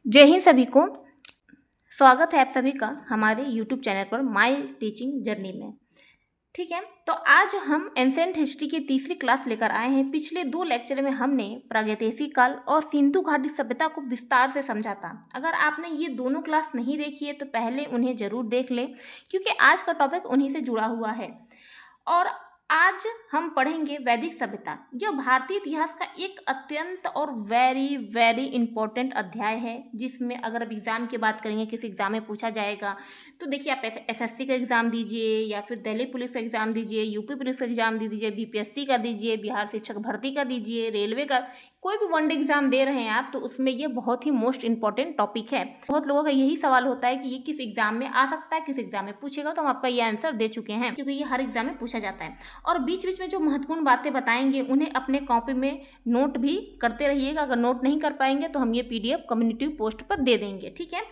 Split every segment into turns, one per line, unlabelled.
जय हिंद सभी को। स्वागत है आप सभी का हमारे YouTube चैनल पर माय टीचिंग जर्नी में। ठीक है, तो आज हम एंसेंट हिस्ट्री की तीसरी क्लास लेकर आए हैं। पिछले 2 लेक्चर में हमने प्रागैतिहासिक काल और सिंधु घाटी सभ्यता को विस्तार से समझा था। अगर आपने ये दोनों क्लास नहीं देखी है तो पहले उन्हें ज़रूर देख लें, क्योंकि आज का टॉपिक उन्हीं से जुड़ा हुआ है। और आज हम पढ़ेंगे वैदिक सभ्यता। यह भारतीय इतिहास का एक अत्यंत और वेरी वेरी इंपॉर्टेंट अध्याय है, जिसमें अगर अब एग्ज़ाम की बात करेंगे, किसी एग्ज़ाम में पूछा जाएगा तो देखिए, आप एसएससी का एग्ज़ाम दीजिए या फिर दिल्ली पुलिस का एग्ज़ाम दीजिए, यूपी पुलिस का एग्ज़ाम दे दीजिए, बीपीएससी का दीजिए, बिहार शिक्षक भर्ती का दीजिए, रेलवे का, कोई भी वनडे एग्ज़ाम दे रहे हैं आप, तो उसमें ये बहुत ही मोस्ट इंपॉर्टेंट टॉपिक है। बहुत लोगों का यही सवाल होता है कि ये किस एग्ज़ाम में आ सकता है, किस एग्ज़ाम में पूछेगा, तो हम आपका ये आंसर दे चुके हैं, क्योंकि ये हर एग्ज़ाम में पूछा जाता है। और बीच बीच में जो महत्वपूर्ण बातें बताएंगे उन्हें अपने कॉपी में नोट भी करते रहिएगा। अगर नोट नहीं कर पाएंगे तो हम ये पीडीएफ कम्युनिटी पोस्ट पर दे देंगे, ठीक है।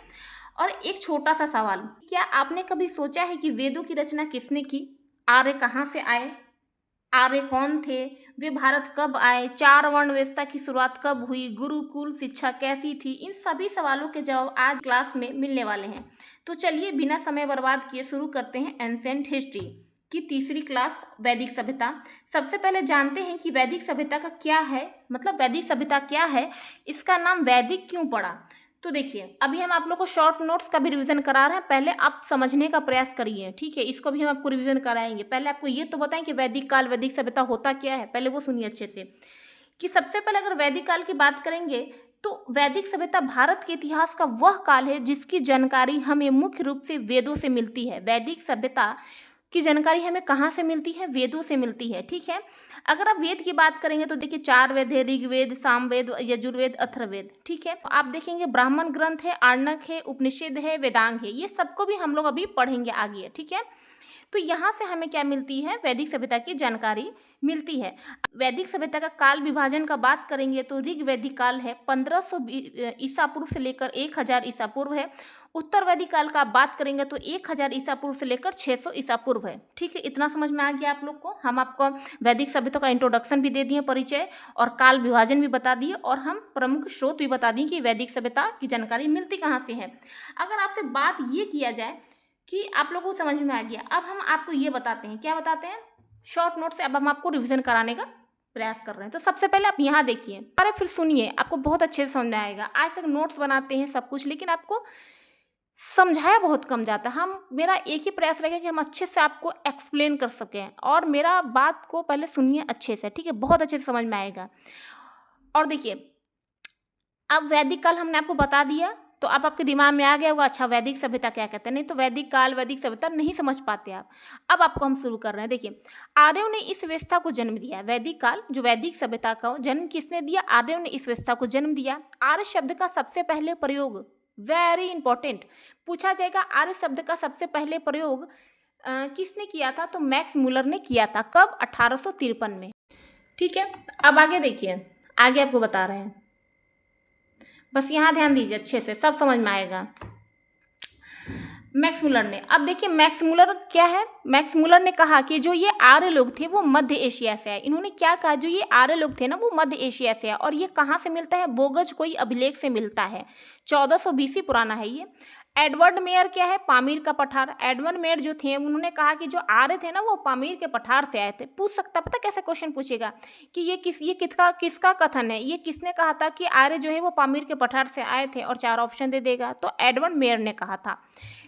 और एक छोटा सा सवाल, क्या आपने कभी सोचा है कि वेदों की रचना किसने की? आर्य कहाँ से आए? आर्य कौन थे? वे भारत कब आए? 4 वर्ण व्यवस्था की शुरुआत कब हुई? गुरुकुल शिक्षा कैसी थी? इन सभी सवालों के जवाब आज क्लास में मिलने वाले हैं। तो चलिए बिना समय बर्बाद किए शुरू करते हैं एंसेंट हिस्ट्री की तीसरी क्लास, वैदिक सभ्यता। सबसे पहले जानते हैं कि वैदिक सभ्यता का क्या है, मतलब वैदिक सभ्यता क्या है, इसका नाम वैदिक क्यों पड़ा। तो देखिए, अभी हम आप लोग को शॉर्ट नोट्स का भी रिवीजन करा रहे हैं, पहले आप समझने का प्रयास करिए, ठीक है। इसको भी हम आपको रिवीजन कराएंगे। पहले आपको ये तो बताएं कि वैदिक काल, वैदिक सभ्यता होता क्या है, पहले वो सुनिए अच्छे से। कि सबसे पहले अगर वैदिक काल की बात करेंगे तो वैदिक सभ्यता भारत के इतिहास का वह काल है जिसकी जानकारी हमें मुख्य रूप से वेदों से मिलती है। वैदिक सभ्यता की जानकारी हमें कहाँ से मिलती है? वेदों से मिलती है, ठीक है। अगर आप वेद की बात करेंगे तो देखिए 4 वेद है, ऋग्वेद, सामवेद, यजुर्वेद, अथर्ववेद, ठीक है। तो आप देखेंगे ब्राह्मण ग्रंथ है, आर्णक है, उपनिषद है, वेदांग है, ये सबको भी हम लोग अभी पढ़ेंगे आगे, ठीक है। तो यहाँ से हमें क्या मिलती है? वैदिक सभ्यता की जानकारी मिलती है। वैदिक सभ्यता का काल विभाजन का बात करेंगे तो ऋग वैदिक काल है 1500 ईसा पूर्व से लेकर 1000 ईसा पूर्व है। उत्तर वैदिक काल का बात करेंगे तो 1000 ईसा पूर्व से लेकर 600 ईसा पूर्व है, ठीक है। इतना समझ में आ गया आप लोग को। हम आपको वैदिक सभ्यता का इंट्रोडक्शन भी दे दिए, परिचय, और काल विभाजन भी बता दिए, और हम प्रमुख स्रोत भी बता दिए कि वैदिक सभ्यता की जानकारी मिलती कहाँ से है। अगर आपसे बात ये किया जाए कि आप लोगों को समझ में आ गया, अब हम आपको ये बताते हैं, क्या बताते हैं, शॉर्ट नोट से अब हम आपको रिवीजन कराने का प्रयास कर रहे हैं। तो सबसे पहले आप यहाँ देखिए, अरे फिर सुनिए, आपको बहुत अच्छे से समझ में आएगा। आज तक नोट्स बनाते हैं सब कुछ, लेकिन आपको समझाया बहुत कम जाता है। हम मेरा एक ही प्रयास रहेगा कि हम अच्छे से आपको एक्सप्लेन कर सकें, और मेरा बात को पहले सुनिए अच्छे से, ठीक है, बहुत अच्छे से समझ में आएगा। और देखिए, अब वैदिक काल हमने आपको बता दिया, तो अब आपके दिमाग में आ गया होगा, अच्छा वैदिक सभ्यता क्या कहते हैं। नहीं तो वैदिक काल, वैदिक सभ्यता नहीं समझ पाते आप। अब आपको हम शुरू कर रहे हैं। देखिए, आर्यों ने इस व्यवस्था को जन्म दिया। वैदिक काल, जो वैदिक सभ्यता का जन्म किसने दिया? आर्यों ने इस व्यवस्था को जन्म दिया। आर्य शब्द का सबसे पहले प्रयोग, वेरी इंपॉर्टेंट, पूछा जाएगा आर्य शब्द का सबसे पहले प्रयोग किसने किया था? तो मैक्स मुलर ने किया था। कब? 1853 में, ठीक है। अब आगे देखिए, आगे आपको बता रहे हैं, बस यहाँ ध्यान दीजिए अच्छे से, सब समझ में आएगा। मैक्स मुलर ने, अब देखिए मैक्स मुलर क्या है, मैक्स मुलर ने कहा कि जो ये आर्य लोग थे वो मध्य एशिया से आए। इन्होंने क्या कहा, जो ये आर्य लोग थे ना वो मध्य एशिया से आए। और ये कहाँ से मिलता है? बोगज कोई अभिलेख से मिलता है, 1400 BC पुराना है ये। एडवर्ड मेयर क्या है? पामीर का पठार। एडवर्ड मेयर जो थे उन्होंने कहा कि जो आर्य थे ना वो पामीर के पठार से आए थे। पूछ सकता, पता कैसे क्वेश्चन पूछेगा कि ये किसका कथन है, ये किसने कहा था कि आर्य जो है वो पामीर के पठार से आए थे, और 4 ऑप्शन दे देगा। तो एडवर्ड मेयर ने कहा था,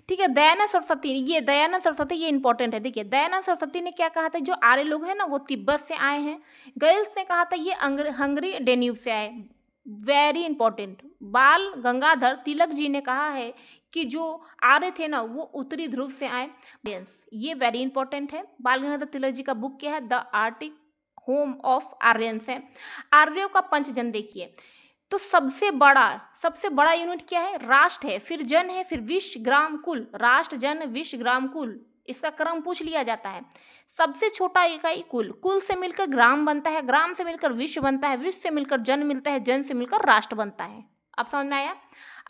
ठीक है। दयानंद सरस्वती, ये दयानंद सरस्वती, ये इंपॉर्टेंट है। देखिए, दयानंद सरस्वती ने क्या कहा था, जो आर्य लोग हैं ना वो तिब्बत से आए हैं। गैल्स ने कहा था ये हंगरी डेन्यूब से आए, वेरी इंपॉर्टेंट। बाल गंगाधर तिलक जी ने कहा है कि जो आर्य थे ना वो उत्तरी ध्रुव से आए, ये वेरी इंपॉर्टेंट है। बाल गंगाधर तिलक जी का बुक क्या है? The Arctic home of Aryans है। आर्यों का पंचजन देखिए, तो सबसे बड़ा यूनिट क्या है? राष्ट्र है, फिर जन है, फिर विश्व, ग्राम, कुल। राष्ट्र, जन, विश्व, ग्राम, कुल, इसका क्रम पूछ लिया जाता है। सबसे छोटा इकाई कुल, कुल से मिलकर ग्राम बनता है, ग्राम से मिलकर विश्व बनता है, विश्व से मिलकर जन मिलता है, जन से मिलकर राष्ट्र बनता है। अब समझ में आया?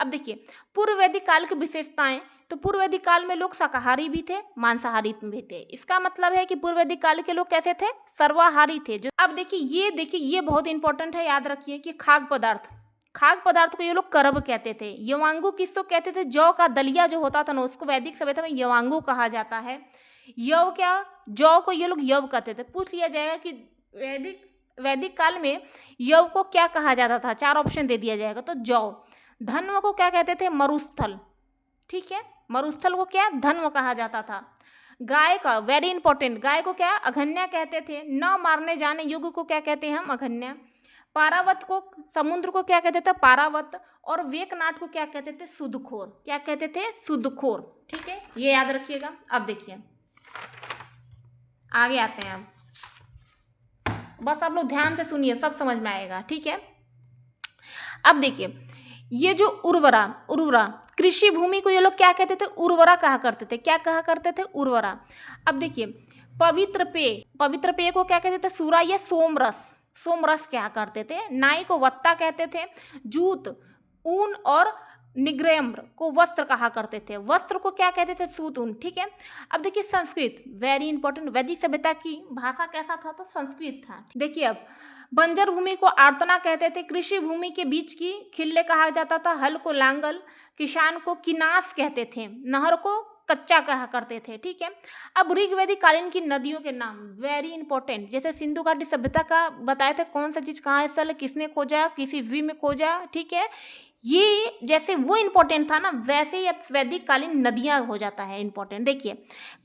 अब देखिए, पूर्व वैदिक काल की विशेषताएं, तो पूर्व वैदिक काल में लोग शाकाहारी भी थे, मांसाहारी भी थे। इसका मतलब है कि पूर्व वैदिक काल के लोग कैसे थे? सर्वाहारी थे। जो अब देखिए ये बहुत इंपॉर्टेंट है, याद रखिए कि खाद्य पदार्थ, खाद्य पदार्थ को ये लोग करब कहते थे। यवांगु किसको कहते थे? जौ का दलिया जो होता था ना, उसको वैदिक सभ्यता में यवांगु कहा जाता है। यव क्या? जौ को ये लोग यव कहते थे। पूछ लिया जाएगा कि वैदिक काल में यव को क्या कहा जाता था, 4 ऑप्शन दे दिया जाएगा। तो जौ। धन्व को क्या कहते थे? मरुस्थल। ठीक है, मरुस्थल को क्या? धन्व कहा जाता था। गाय का, वेरी इंपॉर्टेंट, गाय को क्या? अघन्या कहते थे। न मारने जाने योग्य को क्या कहते हैं हम? अघन्या। पारावत को, समुद्र को क्या कहते थे? पारावत। और वेकनाट को क्या कहते थे? सूदखोर। क्या कहते थे? सूदखोर। ठीक है, ये याद रखिएगा। अब देखिए आगे आते हैं। अब बस आप लोग ध्यान से सुनिए, सब समझ में आएगा। ठीक है, अब देखिए ये जो उर्वरा कृषि भूमि को ये लोग क्या कहते थे? उर्वरा कहा करते थे। क्या कहा करते थे? उर्वरा। अब देखिए पवित्र पेय को क्या कहते थे? सूरा या सोमरस क्या करते थे? नाई को वत्ता कहते थे। जूत, ऊन और निग्रयम्र को वस्त्र कहा करते थे। वस्त्र को क्या कहते थे? सूत, ऊन। ठीक है, अब देखिए संस्कृत, वेरी इंपॉर्टेंट, वैदिक सभ्यता की भाषा कैसा था? तो संस्कृत था। देखिए अब बंजर भूमि को आर्तना कहते थे। कृषि भूमि के बीच की खिल्ले कहा जाता था। हल को लांगल, किसान को किनास कहते थे। नहर को कच्चा कहा करते थे। ठीक है, अब ऋग्वैदिक कालीन की नदियों के नाम, वेरी इंपॉर्टेंट, जैसे सिंधु घाटी सभ्यता का बताए थे कौन सा चीज कहाँ स्थल है, किसने खोजा, किस ईस्वी में खोजा। ठीक है, ये जैसे वो इंपॉर्टेंट था ना, वैसे ही अब वैदिक कालीन नदियां हो जाता है इंपॉर्टेंट। देखिए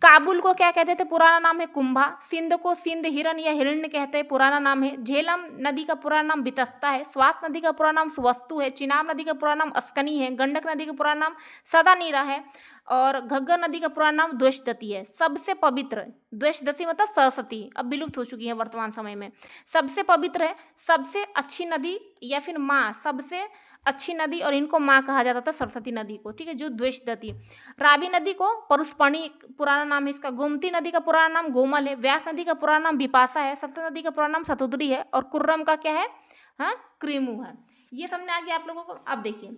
काबुल को क्या कहते थे? पुराना नाम है कुंभा। सिंध को सिंध हिरन या हिरण्य कहते हैं, पुराना नाम है। झेलम नदी का पुराना नाम बितस्ता है। स्वास नदी का पुराना नाम सुवस्तु है। चिनाब नदी का पुराना नाम अस्कनी है। गंडक नदी का पुराना नाम सदानीरा है। और घग्गर नदी का पुराना नाम द्वेषदती है। सबसे पवित्र, द्वेषदती मतलब सरस्वती, अब विलुप्त हो चुकी है वर्तमान समय में। सबसे पवित्र है, सबसे अच्छी नदी या फिर माँ, सबसे अच्छी नदी, और इनको माँ कहा जाता था सरस्वती नदी को। ठीक है, जो द्वेषदती। रावी नदी को परुष्पणी पुराना नाम है इसका। गोमती नदी का पुराना नाम गोमल है। व्यास नदी का पुराना नाम विपाशा है। सतलज नदी का पुराना नाम सतुद्री है। और कुर्रम का क्या है? हाँ, क्रीमू है। ये समझ में आ गया आप लोगों को। अब देखिए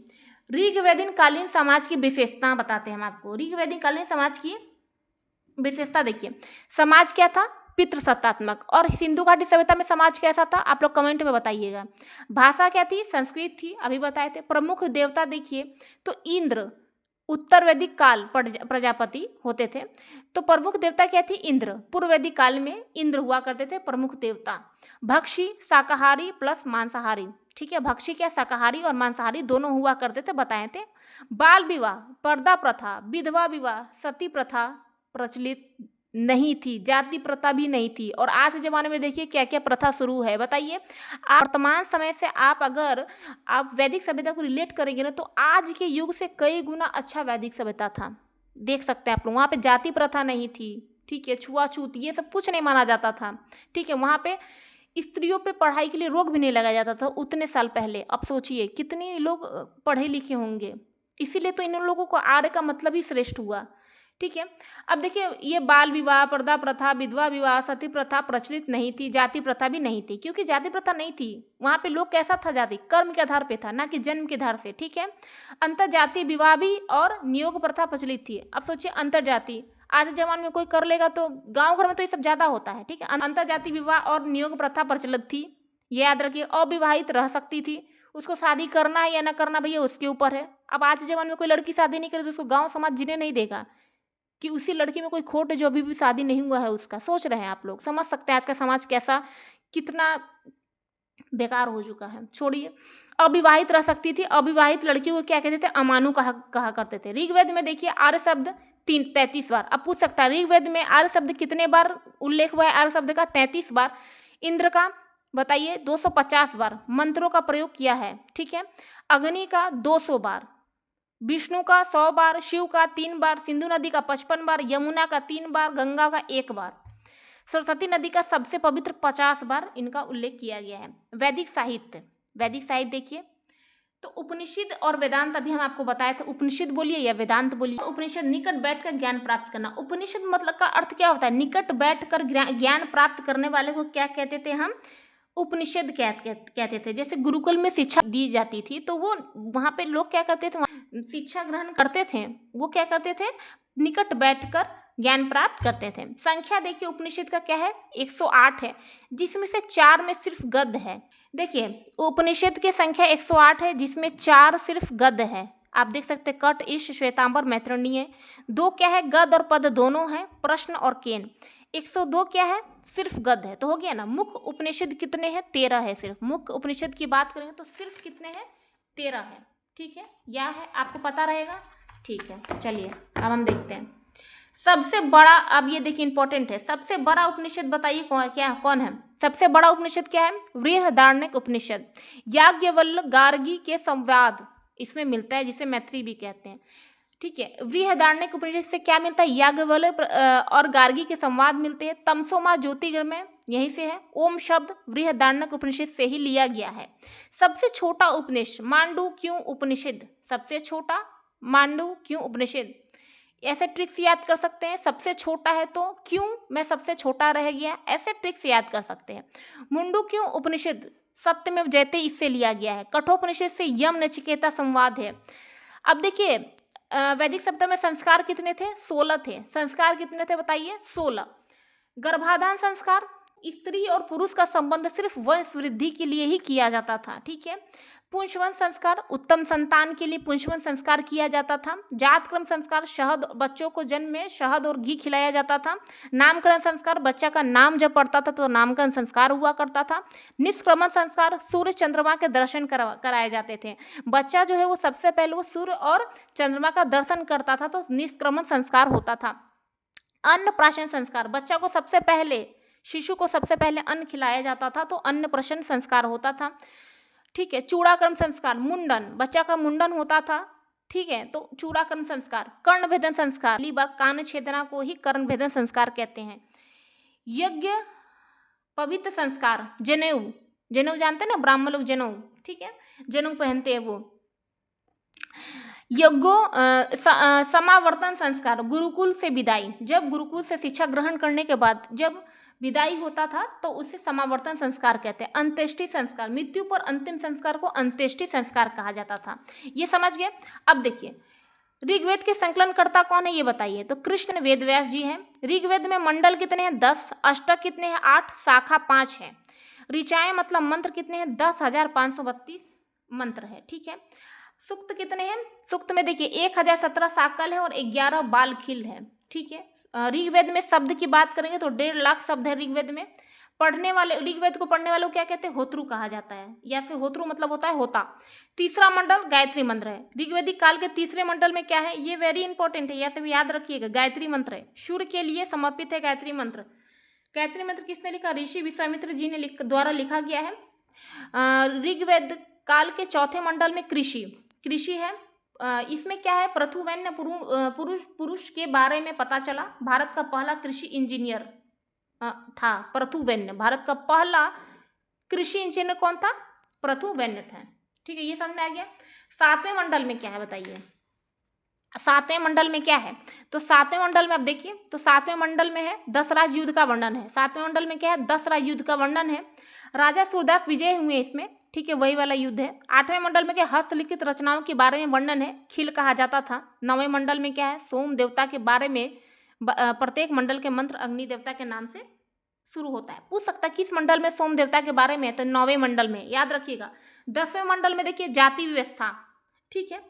ऋग्वैदिक कालीन समाज की विशेषता बताते हैं हम आपको। ऋग्वैदिक कालीन समाज की विशेषता देखिए, समाज क्या था? पितृसत्तात्मक। और सिंधु घाटी सभ्यता में समाज कैसा था? आप लोग कमेंट में बताइएगा। भाषा क्या थी? संस्कृत थी, अभी बताए थे। प्रमुख देवता देखिए तो इंद्र, उत्तर वैदिक काल प्रजापति होते थे। तो प्रमुख देवता क्या थी? इंद्र। पूर्व वैदिक काल में इंद्र हुआ करते थे प्रमुख देवता। भक्षी, शाकाहारी प्लस मांसाहारी। ठीक है, भक्षी क्या? शाकाहारी और मांसाहारी दोनों हुआ करते थे, बताए थे। बाल विवाह, पर्दा प्रथा, विधवा विवाह, सती प्रथा प्रचलित नहीं थी। जाति प्रथा भी नहीं थी। और आज के ज़माने में देखिए क्या क्या प्रथा शुरू है, बताइए। वर्तमान समय से अगर आप वैदिक सभ्यता को रिलेट करेंगे ना, तो आज के युग से कई गुना अच्छा वैदिक सभ्यता था। देख सकते हैं आप लोग, वहाँ पे जाति प्रथा नहीं थी। ठीक है, छुआछूत ये सब कुछ नहीं माना जाता था। ठीक है, वहाँ पे स्त्रियों पे पढ़ाई के लिए रोक भी नहीं लगाया जाता था उतने साल पहले। अब सोचिए कितने लोग पढ़े लिखे होंगे, इसीलिए तो इन लोगों को आर्य का मतलब ही श्रेष्ठ हुआ। ठीक है, अब देखिए ये बाल विवाह, पर्दा प्रथा, विधवा विवाह, सती प्रथा प्रचलित नहीं थी। जाति प्रथा भी नहीं थी, क्योंकि जाति प्रथा नहीं थी। वहाँ पे लोग कैसा था? जाति कर्म के आधार पे था, ना कि जन्म के आधार से। ठीक है, अंतर जातीय विवाह भी और नियोग प्रथा प्रचलित थी। अब सोचिए अंतर जाति, आज के जमाने में कोई कर लेगा तो गांव घर में तो ये सब ज्यादा होता है। ठीक है, अंतर जाति विवाह और नियोग प्रथा प्रचलित थी, ये याद रखिए। अविवाहित रह सकती थी, उसको शादी करना है या ना करना भैया उसके ऊपर है। अब आज के जमाने में कोई लड़की शादी नहीं करे तो उसको गाँव समाज जीने नहीं देगा कि उसी लड़की में कोई खोट है जो अभी भी शादी नहीं हुआ है उसका। सोच रहे हैं आप लोग, समझ सकते हैं आज का समाज कैसा, कितना बेकार हो चुका है। छोड़िए, अविवाहित रह सकती थी। अविवाहित लड़की को क्या कहते थे? अमानु कहा करते थे। ऋग्वेद में देखिए आर्य शब्द 33 बार। अब पूछ सकता है ऋग्वेद में आर्य शब्द कितने बार उल्लेख हुआ है? आर्य शब्द का 33 बार। इंद्र का बताइए 250 बार मंत्रों का प्रयोग किया है। ठीक है, अग्नि का 200 बार, विष्णु का 100 बार, शिव का 3 बार, सिंधु नदी का 55 बार, यमुना का 3 बार, गंगा का 1 बार, सरस्वती नदी का सबसे पवित्र 50 बार इनका उल्लेख किया गया है। वैदिक साहित्य देखिए तो उपनिषद और वेदांत, अभी हम आपको बताए थे। उपनिषद बोलिए या वेदांत बोलिए। उपनिषद निकट बैठकर ज्ञान प्राप्त करना। उपनिषद मतलब का अर्थ क्या होता है? निकट बैठकर ज्ञान प्राप्त करने वाले को क्या कहते थे हम? उपनिषद कहते थे। जैसे गुरुकुल में शिक्षा दी जाती थी तो वो वहाँ पे लोग क्या करते थे? शिक्षा ग्रहण करते थे, वो क्या करते थे? निकट बैठकर ज्ञान प्राप्त करते थे। संख्या देखिए उपनिषद का क्या है, 108 है, जिसमें से 4 में सिर्फ गद्य है। देखिए उपनिषद की संख्या 108 है, जिसमें 4 सिर्फ गद्य है। आप देख सकते हैं कट, ईश, श्वेतांबर, मैत्रेयी है। 2 क्या है, गद्य और पद दोनों है, प्रश्न और केन। 102 क्या है, सिर्फ गद्य है। तो हो गया ना। मुख्य उपनिषद कितने हैं, 13 है सिर्फ। मुख्य उपनिषद की बात करेंगे तो सिर्फ कितने हैं, 13 है। ठीक है, यह है, आपको पता रहेगा। ठीक है, चलिए अब हम देखते हैं सबसे बड़ा। अब ये देखिए इंपॉर्टेंट है, सबसे बड़ा उपनिषद बताइए कौन है। सबसे बड़ा उपनिषद क्या है, बृहदारण्यक उपनिषद। याज्ञवल्क्य गार्गी के संवाद इसमें मिलता है, जिसे मैत्री भी कहते हैं। ठीक है, बृहदारण्यक उपनिषद से क्या मिलता है, याज्ञवल्क्य और गार्गी के संवाद मिलते हैं। तमसोमा ज्योतिर्गमय यहीं से है। ओम शब्द बृहदारण्यक उपनिषद से ही लिया गया है। सबसे छोटा उपनिषद मांडुक्य उपनिषद, सबसे छोटा मांडुक्य उपनिषद। ऐसे ट्रिक्स याद कर सकते हैं, सबसे छोटा है तो क्यों मैं सबसे छोटा रह गया, ऐसे ट्रिक्स याद कर सकते हैं। मुंडुक्य उपनिषद सत्यमेव जयते इससे लिया गया है। कठोपनिषद से यम नचिकेता संवाद है। अब देखिए वैदिक शब्द में संस्कार कितने थे, 16 थे। संस्कार कितने थे बताइए, 16। गर्भाधान संस्कार, स्त्री और पुरुष का संबंध सिर्फ वंश वृद्धि के लिए ही किया जाता था। ठीक है। पुंसवन संस्कार, उत्तम संतान के लिए पुंसवन संस्कार किया जाता था। जातक्रम संस्कार, शहद, बच्चों को जन्म में शहद और घी खिलाया जाता था। नामकरण संस्कार, बच्चा का नाम जब पड़ता था तो नामकरण संस्कार हुआ करता था। निष्क्रमण संस्कार, सूर्य चंद्रमा के दर्शन कराए जाते थे। बच्चा जो है वो सबसे पहले वो सूर्य और चंद्रमा का दर्शन करता था तो निष्क्रमण संस्कार होता था। अन्नप्राशन संस्कार, बच्चा को सबसे पहले, शिशु को सबसे पहले अन्न खिलाया जाता था तो अन्नप्राशन संस्कार होता था। ठीक है। चूड़ाकर्म संस्कार, मुंडन, बच्चा का मुंडन होता था। ठीक है, तो चूड़ाकर्म संस्कार। कर्ण भेदन संस्कार, कान छेदना को ही कर्ण भेदन संस्कार कहते हैं। यज्ञ पवित्र संस्कार, जनेऊ, जनेऊ जानते हैं ना, ब्राह्मण लोग जनेऊ, ठीक है, जनेऊ पहनते हैं वो। यज्ञो समावर्तन संस्कार, गुरुकुल से विदाई, जब गुरुकुल से शिक्षा ग्रहण करने के बाद जब विदाई होता था तो उसे समावर्तन संस्कार कहते हैं। अंत्येष्टि संस्कार, मृत्यु पर अंतिम संस्कार को अंत्येष्टि संस्कार कहा जाता था। ये समझ गए। अब देखिए ऋग्वेद के संकलनकर्ता कौन है ये बताइए। तो कृष्ण वेदव्यास जी हैं। ऋग्वेद में मंडल कितने हैं, 10। अष्टक कितने हैं, 8। शाखा 5 है। ऋचाएं मतलब मंत्र कितने हैं, 10,532 मंत्र है। ठीक है। सूक्त कितने हैं, सूक्त में देखिए 1017 शाकल है और 11 बालखिल है। ठीक है। ऋग्वेद में शब्द की बात करेंगे तो 1.5 लाख शब्द है ऋग्वेद में। पढ़ने वाले, ऋग्वेद को पढ़ने वालों को क्या कहते हैं, होत्रु कहा जाता है, या फिर होत्रु मतलब होता है होता। तीसरा मंडल गायत्री मंत्र है। ऋग्वेदिक काल के तीसरे मंडल में क्या है, ये वेरी इंपॉर्टेंट है, यह भी याद रखिएगा, गायत्री मंत्र है। सूर्य के लिए समर्पित है गायत्री मंत्र। गायत्री मंत्र किसने लिखा, ऋषि विश्वामित्र जी ने द्वारा लिखा गया है। ऋग्वेद काल के चौथे मंडल में कृषि है। इसमें क्या है, पृथुवैन्य पुरुष के बारे में पता चला। भारत का पहला कृषि इंजीनियर था पृथुवैन्य। भारत का पहला कृषि इंजीनियर कौन था, पृथुवैन्य था। ठीक है, ये समझ में आ गया। सातवें मंडल में क्या है बताइए, सातवें मंडल में क्या है। तो सातवें मंडल में अब देखिए, तो सातवें मंडल में है 10 राज्य युद्ध का वर्णन है। सातवें मंडल में क्या है, 10 राज्य युद्ध का वर्णन है। राजा सूरदास विजय हुए इसमें। ठीक है, वही वाला युद्ध है। 8वें मंडल में क्या, हस्तलिखित रचनाओं के बारे में वर्णन है, खिल कहा जाता था। 9वें मंडल में क्या है, सोम देवता के बारे में, प्रत्येक मंडल के मंत्र अग्नि देवता के नाम से शुरू होता है। पूछ सकता है किस मंडल में सोम देवता के बारे में, तो 9वें मंडल में, याद रखिएगा। 10वें मंडल में देखिए जाति व्यवस्था। ठीक है,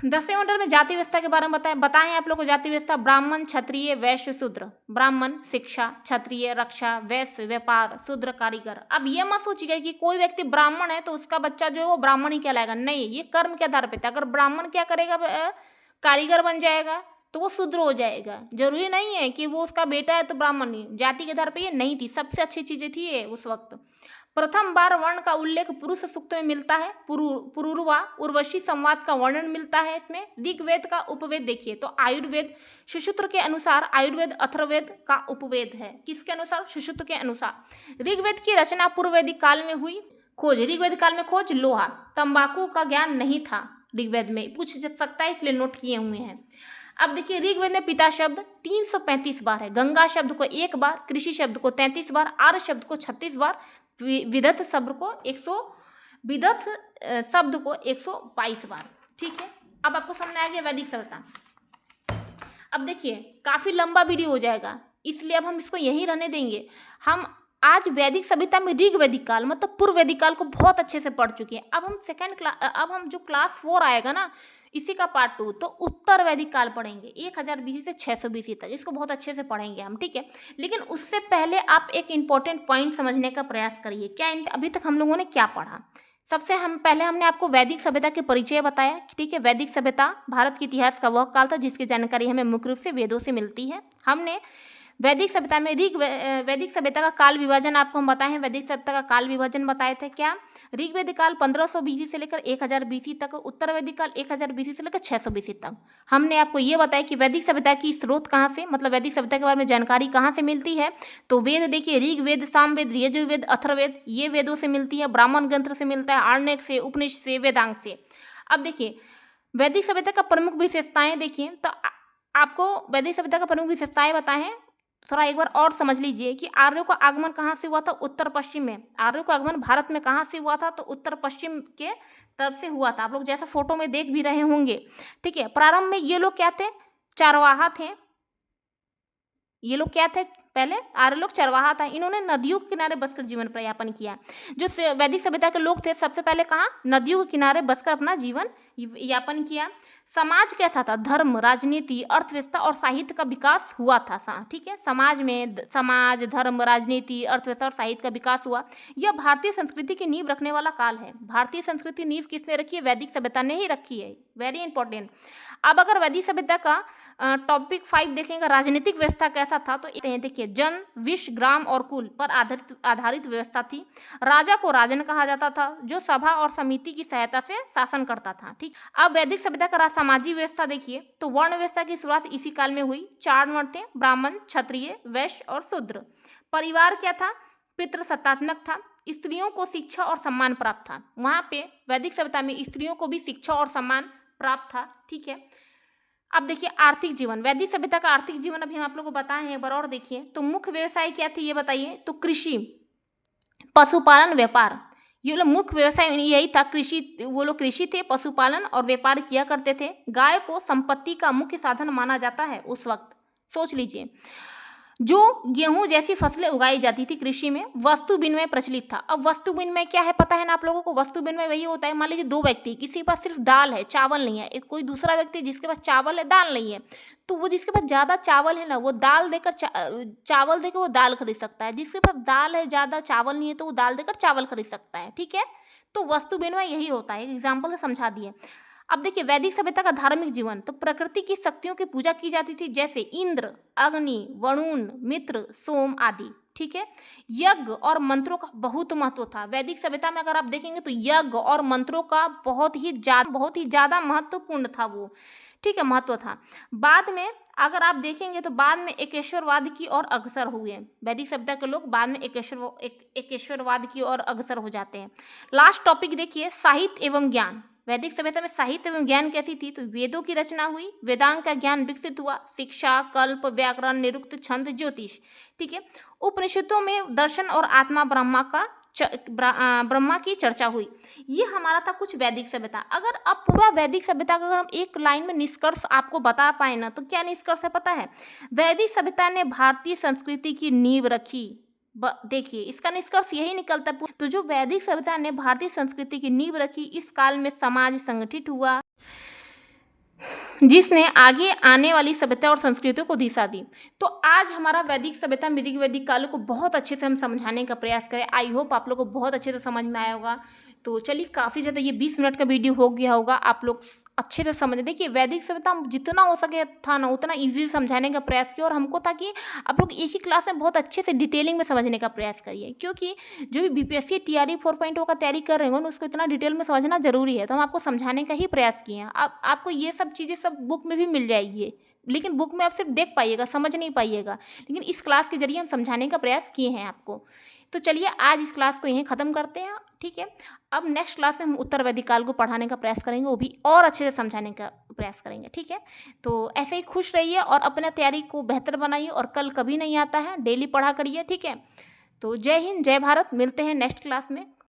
10वें मंडल में जाति व्यवस्था के बारे में बताएं आप लोग को। जाति व्यवस्था, ब्राह्मण, क्षत्रिय, वैश्य, शूद्र। ब्राह्मण शिक्षा, क्षत्रिय रक्षा, वैश्य व्यापार, शूद्र कारीगर। अब ये मत सोचिएगा कि कोई व्यक्ति ब्राह्मण है तो उसका बच्चा जो है वो ब्राह्मण ही कहलाएगा, नहीं, ये कर्म के आधार पर था। अगर ब्राह्मण क्या करेगा, कारीगर बन जाएगा तो वो शूद्र हो जाएगा। जरूरी नहीं है कि वो उसका बेटा है तो ब्राह्मण ही। जाति के आधार पर ये नहीं थी, सबसे अच्छी चीजें थी ये उस वक्त। प्रथम बार वर्ण का उल्लेख पुरुष सूक्त में मिलता है। पुरूरवा उर्वशी संवाद का वर्णन मिलता है इसमें। ऋग्वेद का उपवेद देखिए, तो आयुर्वेद सुश्रुत के अनुसार, आयुर्वेद अथर्ववेद का उपवेद है। किसके अनुसार, सुश्रुत के अनुसार। ऋग्वेद की रचना पूर्व वैदिक काल में हुई। खोज, ऋग्वेद काल में खोज लोहा, तंबाकू का ज्ञान नहीं था ऋग्वेद में, पूछ सकता है इसलिए नोट किए हुए हैं। अब देखिए ऋग्वेद में पिता शब्द 335 बार है, गंगा शब्द को 1 बार, कृषि शब्द को 33 बार, आर्य शब्द को 36 बार, विदथ शब्द को 122 बार। ठीक है, अब आपको समझ आ गया वैदिक सभ्यता। अब देखिए काफ़ी लंबा वीडियो हो जाएगा, इसलिए अब हम इसको यहीं रहने देंगे। हम आज वैदिक सभ्यता में ऋग वैदिक काल मतलब पूर्व वैदिक काल को बहुत अच्छे से पढ़ चुके हैं। अब हम जो क्लास 4 आएगा ना, इसी का पार्ट 2, तो उत्तर वैदिक काल पढ़ेंगे 1000 BC से 600 BC तक। इसको बहुत अच्छे से पढ़ेंगे हम, ठीक है। लेकिन उससे पहले आप एक इम्पॉर्टेंट पॉइंट समझने का प्रयास करिए। क्या अभी तक हम लोगों ने क्या पढ़ा? सबसे पहले हमने आपको वैदिक सभ्यता के परिचय बताया, ठीक है। वैदिक सभ्यता भारत के इतिहास का वह काल था जिसकी जानकारी हमें मुख्य रूप से वेदों से मिलती है। हमने वैदिक सभ्यता में वैदिक सभ्यता का काल विभाजन आपको हम बताए हैं। वैदिक सभ्यता का काल विभाजन बताए थे क्या? ऋग्वेदिक काल 1500 BC से लेकर 1000 BC तक, उत्तर वैदिक काल 1000 BC से लेकर 600 BC तक। हमने आपको ये बताया कि वैदिक सभ्यता की स्रोत कहाँ से, मतलब वैदिक सभ्यता के बारे में जानकारी कहाँ से मिलती है। तो वेद देखिए, ऋग्वेद, सामवेद, यजुर्वेद, अथर्ववेद, ये वेदों से मिलती है। ब्राह्मण ग्रंथ से मिलता है, आरण्यक से, उपनिषद से, वेदांग से। अब देखिए वैदिक सभ्यता का प्रमुख विशेषताएं देखिए, तो आपको वैदिक सभ्यता का प्रमुख विशेषताएं बताए हैं। थोड़ा एक बार और समझ लीजिए कि आर्यों का आगमन कहाँ से हुआ था? उत्तर पश्चिम में। आर्यों का आगमन भारत में कहाँ से हुआ था? तो उत्तर पश्चिम के तरफ से हुआ था। आप लोग जैसा फोटो में देख भी रहे होंगे, ठीक है। प्रारंभ में ये लोग क्या थे? चरवाहा थे। ये लोग क्या थे? पहले आर्य लोग चरवाहा था। इन्होंने नदियों के किनारे बसकर जीवन यापन किया। जो वैदिक सभ्यता के लोग थे सबसे पहले कहाँ? नदियों के किनारे बसकर अपना जीवन यापन किया। समाज कैसा था? धर्म, राजनीति, अर्थव्यवस्था और साहित्य का विकास हुआ था, ठीक है। समाज में समाज, धर्म, राजनीति, अर्थव्यवस्था और साहित्य का विकास हुआ। यह भारतीय संस्कृति की नींव रखने वाला काल है। भारतीय संस्कृति नींव किसने रखी है? वैदिक सभ्यता ने ही रखी है। Very important. अब अगर वैदिक सभ्यता का टॉपिक 5 देखेंगे, राजनीतिक व्यवस्था कैसा था, तो देखिए जन, विश्व, ग्राम और कुल पर आधारित व्यवस्था थी। राजा को राजन कहा जाता था, जो सभा और समिति की सहायता से शासन करता था, ठीक। अब वैदिक सभ्यता का सामाजिक व्यवस्था देखिए, तो वर्ण व्यवस्था की शुरुआत इसी काल में हुई। 4 वर्ण थे, ब्राह्मण, क्षत्रिय, वैश्य और शूद्र। परिवार क्या था? पितृसत्तात्मक था। स्त्रियों को शिक्षा और सम्मान प्राप्त था। वहां पे वैदिक सभ्यता में स्त्रियों को भी शिक्षा और सम्मान प्राप्त था, ठीक है। अब देखिए आर्थिक जीवन, वैदिक सभ्यता का आर्थिक जीवन अभी हम आप लोगों को बताए हैं। एक बार और देखिए, तो मुख्य व्यवसाय क्या थे ये बताइए। तो कृषि, पशुपालन, व्यापार, ये लोग मुख्य व्यवसाय यही था। वो लोग कृषि थे, पशुपालन और व्यापार किया करते थे। गाय को संपत्ति का मुख्य साधन माना जाता है उस वक्त। सोच लीजिए, जो गेहूं जैसी फसलें उगाई जाती थी कृषि में, वस्तु विनिमय प्रचलित था। अब वस्तु विनिमय क्या है पता है ना आप लोगों को? वस्तु विनिमय वही होता है, मान लीजिए 2 व्यक्ति, किसी के पास सिर्फ दाल है, चावल नहीं है, एक कोई दूसरा व्यक्ति जिसके पास चावल है, दाल नहीं है, तो वो जिसके पास ज़्यादा चावल है ना, वो चावल देकर वो दाल खरीद सकता है। जिसके पास दाल है, ज़्यादा चावल नहीं है, तो वो दाल देकर चावल खरीद सकता है, ठीक है। तो वस्तु विनिमय यही होता है, एग्जाम्पल से समझा दिए। अब देखिए वैदिक सभ्यता का धार्मिक जीवन, तो प्रकृति की शक्तियों की पूजा की जाती थी, जैसे इंद्र, अग्नि, वरुण, मित्र, सोम आदि, ठीक है। यज्ञ और मंत्रों का बहुत महत्व था। वैदिक सभ्यता में अगर आप देखेंगे तो यज्ञ और मंत्रों का बहुत ही ज़्यादा महत्वपूर्ण था वो, ठीक है, महत्व था। बाद में अगर आप देखेंगे तो बाद में एकेश्वरवाद की ओर अग्रसर हुए। वैदिक सभ्यता के लोग बाद में एकेश्वरवाद की ओर अग्रसर हो जाते हैं। लास्ट टॉपिक देखिए, साहित्य एवं ज्ञान। वैदिक सभ्यता में साहित्य एवं ज्ञान कैसी थी? तो वेदों की रचना हुई, वेदांग का ज्ञान विकसित हुआ, शिक्षा, कल्प, व्याकरण, निरुक्त, छंद, ज्योतिष, ठीक है। उपनिषदों में दर्शन और आत्मा ब्रह्मा की चर्चा हुई। ये हमारा था कुछ वैदिक सभ्यता। अगर अब पूरा वैदिक सभ्यता का अगर हम एक लाइन में निष्कर्ष आपको बता पाए ना, तो क्या निष्कर्ष है पता है? वैदिक सभ्यता ने भारतीय संस्कृति की नींव रखी। देखिए इसका निष्कर्ष यही निकलता है। तो जो वैदिक सभ्यता ने भारतीय संस्कृति की नींव रखी, इस काल में समाज संगठित हुआ, जिसने आगे आने वाली सभ्यता और संस्कृतियों को दिशा दी। तो आज हमारा वैदिक सभ्यता ऋग वैदिक काल को बहुत अच्छे से हम समझाने का प्रयास करें। आई होप आप लोग को बहुत अच्छे से समझ में आया होगा। तो चलिए काफ़ी ज़्यादा ये 20 मिनट का वीडियो हो गया होगा, आप लोग अच्छे से समझ। देखिए वैदिक सभ्यता जितना हो सके था ना उतना ईजी समझाने का प्रयास किया, और हमको था कि आप लोग एक ही क्लास में बहुत अच्छे से डिटेलिंग में समझने का प्रयास करिए, क्योंकि जो भी BPSC TRE 4.0 का तैयारी कर रहे हो ना, उसको इतना डिटेल में समझना जरूरी है। तो हम आपको समझाने का ही प्रयास किए हैं। आपको ये सब चीज़ें सब बुक में भी मिल जाएगी, लेकिन बुक में आप सिर्फ देख पाइएगा, समझ नहीं पाइएगा, लेकिन इस क्लास के जरिए हम समझाने का प्रयास किए हैं आपको। तो चलिए आज इस क्लास को यहीं ख़त्म करते हैं, ठीक है। अब नेक्स्ट क्लास में हम उत्तर वैदिक काल को पढ़ाने का प्रयास करेंगे, वो भी और अच्छे से समझाने का प्रयास करेंगे, ठीक है। तो ऐसे ही खुश रहिए और अपने तैयारी को बेहतर बनाइए, और कल कभी नहीं आता है, डेली पढ़ा करिए, ठीक है। तो जय हिंद, जय भारत, मिलते हैं नेक्स्ट क्लास में।